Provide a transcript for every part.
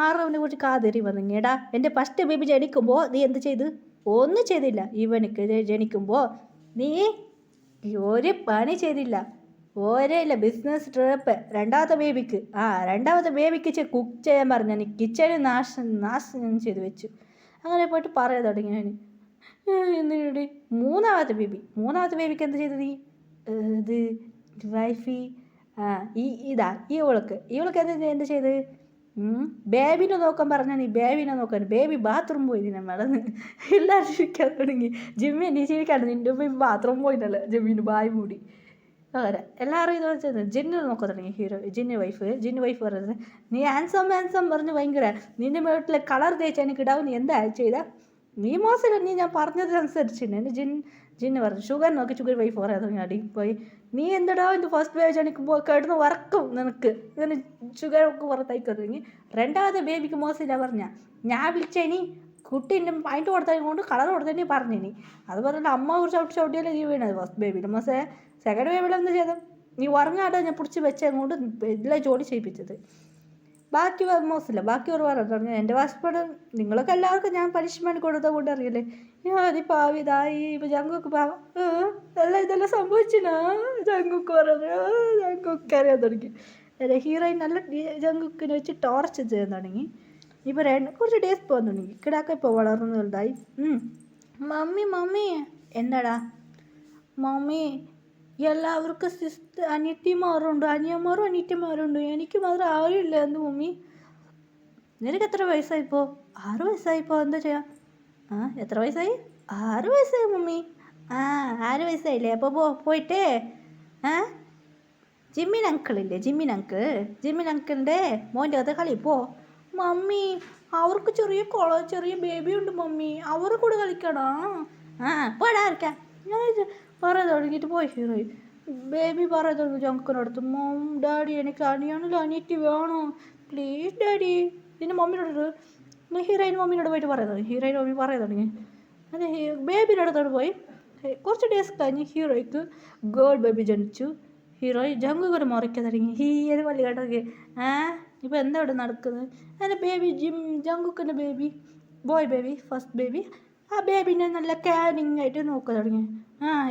ആറവനെ കുറിച്ച് കാതേറി വന്നു. എടാ എൻ്റെ ഫസ്റ്റ് ബേബി ജനിക്കുമ്പോൾ നീ എന്ത് ചെയ്ത്? ഒന്നും ചെയ്തില്ല. ഇവനിക്ക് ജനിക്കുമ്പോൾ നീ ഒരു പണി ചെയ്തില്ല. ഒരേയില്ല ബിസിനസ് ട്രിപ്പ്. രണ്ടാമത്തെ ബേബിക്ക് കുക്ക് ചെയ്യാൻ പറഞ്ഞു. നീ കിച്ചണിൽ നാശം ചെയ്ത് വെച്ചു. അങ്ങനെ പോയിട്ട് പറയാൻ തുടങ്ങി ഞാൻ. എന്നിട്ട് മൂന്നാമത്തെ ബേബിക്ക് എന്ത് ചെയ്തത് നീ? ഇത് വൈഫി ഇവൾക്ക് എന്ത് ചെയ്ത്? ബേബിനെ നോക്കാൻ പറഞ്ഞാൽ നീ ബേബിനെ നോക്കാൻ. ബേബി ബാത്റൂം പോയി നമ്മളന്ന് എല്ലാവരും ചിരിക്കാൻ തുടങ്ങി. ജിമ്മി നീ ചിരിക്കാണ്ട്, നിൻ്റെ ബേബി ബാത്റൂം പോയിട്ടല്ല. ജിമ്മിന് ബായ് മൂടി അങ്ങനെ എല്ലാവരും ഇത് വെച്ചത്. ജിന്നു നോക്കാൻ തുടങ്ങി. ജിന്നു വൈഫ് പറയുന്നത്, നീ ഹാൻസം പറഞ്ഞ് ഭയങ്കര നിൻ്റെ വീട്ടിലെ കളർ തേച്ച് എനിക്ക് ഇടാവും. നീ എന്താ ചെയ്താ? നീ മോശമില്ല, നീ ഞാൻ പറഞ്ഞതനുസരിച്ചില്ല. എൻ്റെ ജിന്നു പറഞ്ഞു. ഷുഗർ വൈഫ് പറയാൻ തുടങ്ങി. അടി പോയി നീ എന്താ എൻ്റെ ഫസ്റ്റ് ബേബി എനിക്ക് കിടന്ന് വറക്കും നിനക്ക് ഇങ്ങനെ ഷുഗർ ഒക്കെ പുറത്തേക്ക് തുടങ്ങി. രണ്ടാമത്തെ ബേബിക്ക് മോശമില്ല പറഞ്ഞ ഞാൻ വിളിച്ചേനി കുട്ടീൻ്റെ പൈൻറ്റ് കൊടുത്തതിനെ കൊണ്ട് കളർ കൊടുത്തതിനെ പറഞ്ഞിനി. അത് പറഞ്ഞിട്ട് അമ്മ കുറിച്ച് ചവിട്ടിയാലേ നീ വീണത് ഫസ്റ്റ് ബേബിയിൽ. മോശം സെക്കൻഡ് ബേബിയിൽ എന്ത് ചെയ്തത്? നീ ഉറങ്ങാതെ ഞാൻ പിടിച്ച് വെച്ചതുകൊണ്ട് എല്ലാം ജോലി ചെയ്യിപ്പിച്ചത്. ബാക്കി മോശമില്ല. ബാക്കി ഒരു പറഞ്ഞു തുടങ്ങി. എൻ്റെ വാസ്പേഡ് നിങ്ങൾക്ക് എല്ലാവർക്കും ഞാൻ പനിഷ്മെൻറ്റ് കൊടുത്ത കൊണ്ട് അറിയില്ലേ. അത് പാവിതായി ഇപ്പം ജങ്കുക്ക് പാവം ഇതെല്ലാം സംഭവിച്ചിനാ. ജങ്കുക്ക് ജങ്കുക്ക് അറിയാൻ തുടങ്ങി. ഹീറോയിൻ നല്ല ജങ്കുക്കിനെ വെച്ച് ടോർച്ച് ചെയ്യാൻ തുടങ്ങി. ഇപ്പോൾ കുറച്ച് ഡേയ്സ് പോകാൻ തുടങ്ങി. കിടാക്ക ഇപ്പോൾ വളർന്നു വലുതായി. മമ്മി എന്താടാ? മമ്മി എല്ലാവർക്കും അനിയത്തിമാരുണ്ട്. എനിക്ക് മാത്രം ആരുമില്ല. എന്ത് മമ്മി? നിനക്ക് എത്ര വയസ്സായിപ്പോൾ? 6 വയസ്സായിപ്പോൾ. എന്താ ചെയ്യാം? എത്ര വയസ്സായി? 6 വയസ്സായി മമ്മി. 6 വയസ്സായില്ലേ? അപ്പോൾ പോയിട്ടേ ജിമ്മിൻ അങ്കിളിൻ്റെ മോൻ്റെ അത് കളി പോ. മമ്മി അവർക്ക് ചെറിയ ബേബി ഉണ്ട് മമ്മി, അവർ കൂടെ കളിക്കണം. പോടാ പറയാൻ തുടങ്ങിയിട്ട് പോയി ഹീറോയിൻ. ബേബി പറയാൻ തുടങ്ങി ജങ്കുനടുത്ത്. ഡാഡി എനിക്ക് അനിയത്തി വേണോ പ്ലീസ് ഡാഡി. പിന്നെ മമ്മിനോട് ഹീറോയിൻ മമ്മീനോട് പോയിട്ട് പറയാൻ തുടങ്ങി. ഹീറോയിൻ മമ്മി പറയാൻ തുടങ്ങി. അത് ബേബിയുടെ അടുത്തോട് പോയി. കുറച്ച് ഡേയ്സ് കഴിഞ്ഞ് ഹീറോയ്ക്ക് ഗേൾ ബേബി ജനിച്ചു. ഹീറോയിൻ ജങ്കുക്കൊരു മുറിക്കാൻ തുടങ്ങി. അത് വലിയ കേട്ടൊക്കെ ഇപ്പോൾ എന്താ ഇവിടെ നടക്കുന്നത്? എൻ്റെ ബേബി ജങ്കുക്കിൻ്റെ baby boy baby first baby. ആ ബേബിനെ നല്ല കെയറിങ് ആയിട്ട് നോക്കാൻ തുടങ്ങി.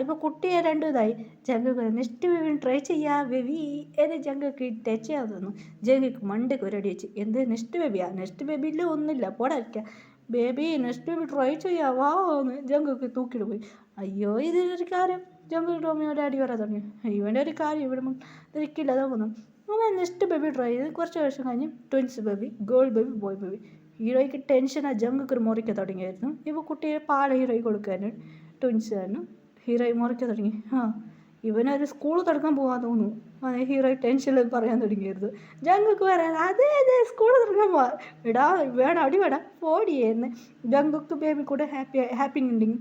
ഇപ്പോൾ കുട്ടിയെ രണ്ടും ഇതായി. ജങ്കുക്ക് നെക്സ്റ്റ് ബേബി ട്രൈ ചെയ്യാ ബേബി. എന്നെ ജങ്കുക്ക് ടച്ച് ചെയ്യാൻ തോന്നുന്നു. ജങ്കുക്ക് മണ്ടയ്ക്ക് ഒരടി വെച്ച്. എന്ത് നെക്സ്റ്റ് ബേബിയിൽ ഒന്നുമില്ല പോടായിരിക്കാം. ബേബി നെക്സ്റ്റ് ബേബി ട്രൈ ചെയ്യാവാ എന്ന് ജങ്കുക്ക് തൂക്കിയിട്ട് പോയി. അയ്യോ ഇതൊരു കാര്യം. ജങ്കുക്ക് ടോമിയോടെ അടി വരാൻ തുടങ്ങി. ഇവൻ്റെ ഒരു കാര്യം ഇവിടെ ഇരിക്കില്ല തോന്നുന്നു. അങ്ങനെ നെക്സ്റ്റ് ബേബി ട്രൈ ചെയ്ത് കുറച്ച് വർഷം കഴിഞ്ഞ് twins baby girl baby boy baby. ഹീറോയ്ക്ക് ടെൻഷൻ ജങ്കുക്ക് മുറിക്കാൻ തുടങ്ങിയായിരുന്നു. ഇപ്പോൾ കുട്ടിയെ ഹീറോയ്ക്ക് കൊടുക്കാനും ട്വിൻസ് ആയിരുന്നു. ഹീറോയി മുറിക്കാൻ തുടങ്ങി. ഇവനൊരു സ്കൂൾ തുടങ്ങാൻ പോകാൻ തോന്നുന്നു. ഹീറോയി ടെൻഷനിൽ പറയാൻ തുടങ്ങിയായിരുന്നു. ജങ്കുക്ക് പറയാൻ അതെ സ്കൂൾ തുടങ്ങാൻ പോവാ. വേണം അടി വേണം പോടിയെന്ന് ജങ്കുക്ക് ബേബി കൂടെ ഹാപ്പി ഉണ്ടെങ്കിൽ